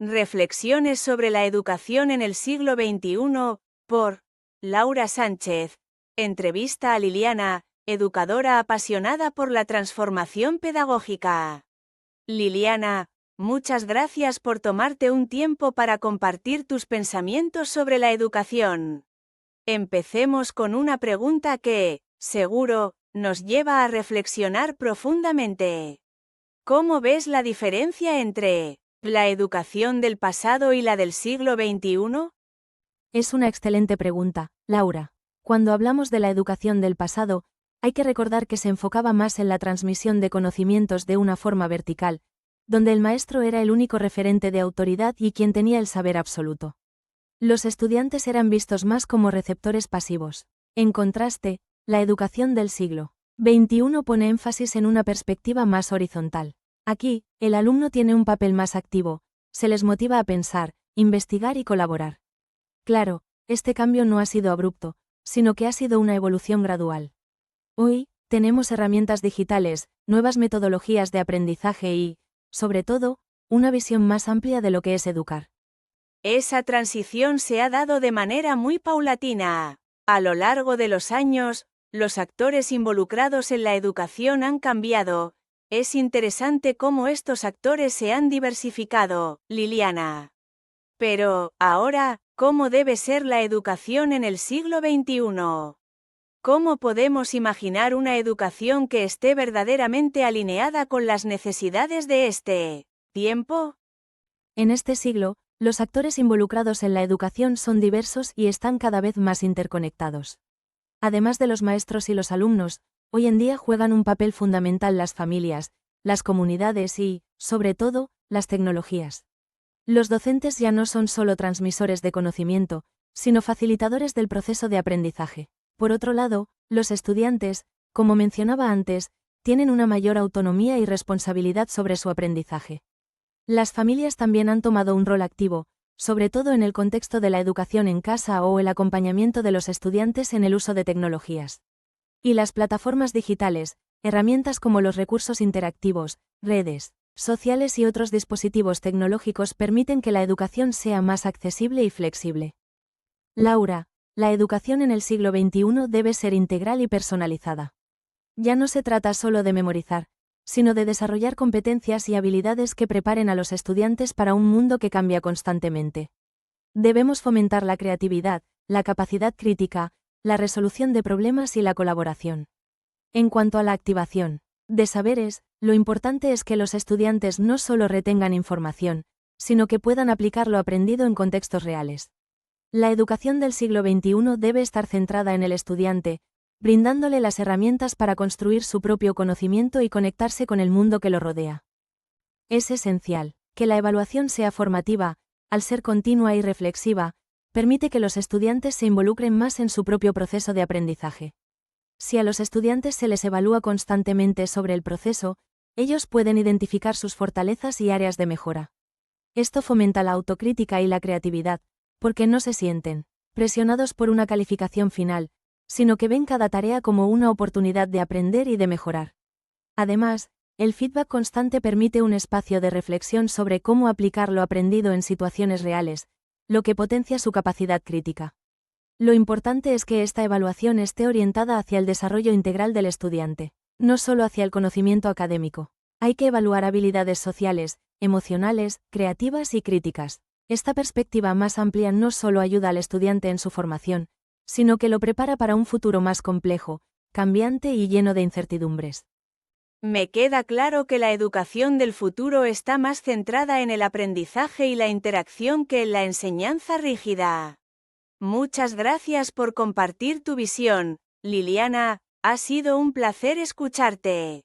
Reflexiones sobre la educación en el siglo XXI, por Laura Sánchez. Entrevista a Liliana, educadora apasionada por la transformación pedagógica. Liliana, muchas gracias por tomarte un tiempo para compartir tus pensamientos sobre la educación. Empecemos con una pregunta que, seguro, nos lleva a reflexionar profundamente. ¿Cómo ves la diferencia entre la educación del pasado y la del siglo XXI? Es una excelente pregunta, Laura. Cuando hablamos de la educación del pasado, hay que recordar que se enfocaba más en la transmisión de conocimientos de una forma vertical, donde el maestro era el único referente de autoridad y quien tenía el saber absoluto. Los estudiantes eran vistos más como receptores pasivos. En contraste, la educación del siglo XXI pone énfasis en una perspectiva más horizontal. Aquí, el alumno tiene un papel más activo, se les motiva a pensar, investigar y colaborar. Claro, este cambio no ha sido abrupto, sino que ha sido una evolución gradual. Hoy, tenemos herramientas digitales, nuevas metodologías de aprendizaje y, sobre todo, una visión más amplia de lo que es educar. Esa transición se ha dado de manera muy paulatina. A lo largo de los años, los actores involucrados en la educación han cambiado. Es interesante cómo estos actores se han diversificado, Liliana. Pero, ahora, ¿cómo debe ser la educación en el siglo XXI? ¿Cómo podemos imaginar una educación que esté verdaderamente alineada con las necesidades de este tiempo? En este siglo, los actores involucrados en la educación son diversos y están cada vez más interconectados. Además de los maestros y los alumnos, hoy en día juegan un papel fundamental las familias, las comunidades y, sobre todo, las tecnologías. Los docentes ya no son solo transmisores de conocimiento, sino facilitadores del proceso de aprendizaje. Por otro lado, los estudiantes, como mencionaba antes, tienen una mayor autonomía y responsabilidad sobre su aprendizaje. Las familias también han tomado un rol activo, sobre todo en el contexto de la educación en casa o el acompañamiento de los estudiantes en el uso de tecnologías. Y las plataformas digitales, herramientas como los recursos interactivos, redes sociales y otros dispositivos tecnológicos permiten que la educación sea más accesible y flexible. Laura, la educación en el siglo XXI debe ser integral y personalizada. Ya no se trata solo de memorizar, sino de desarrollar competencias y habilidades que preparen a los estudiantes para un mundo que cambia constantemente. Debemos fomentar la creatividad, la capacidad crítica, la resolución de problemas y la colaboración. En cuanto a la activación de saberes, lo importante es que los estudiantes no solo retengan información, sino que puedan aplicar lo aprendido en contextos reales. La educación del siglo XXI debe estar centrada en el estudiante, brindándole las herramientas para construir su propio conocimiento y conectarse con el mundo que lo rodea. Es esencial que la evaluación sea formativa, al ser continua y reflexiva, permite que los estudiantes se involucren más en su propio proceso de aprendizaje. Si a los estudiantes se les evalúa constantemente sobre el proceso, ellos pueden identificar sus fortalezas y áreas de mejora. Esto fomenta la autocrítica y la creatividad, porque no se sienten presionados por una calificación final, sino que ven cada tarea como una oportunidad de aprender y de mejorar. Además, el feedback constante permite un espacio de reflexión sobre cómo aplicar lo aprendido en situaciones reales, lo que potencia su capacidad crítica. Lo importante es que esta evaluación esté orientada hacia el desarrollo integral del estudiante, no solo hacia el conocimiento académico. Hay que evaluar habilidades sociales, emocionales, creativas y críticas. Esta perspectiva más amplia no solo ayuda al estudiante en su formación, sino que lo prepara para un futuro más complejo, cambiante y lleno de incertidumbres. Me queda claro que la educación del futuro está más centrada en el aprendizaje y la interacción que en la enseñanza rígida. Muchas gracias por compartir tu visión, Liliana, ha sido un placer escucharte.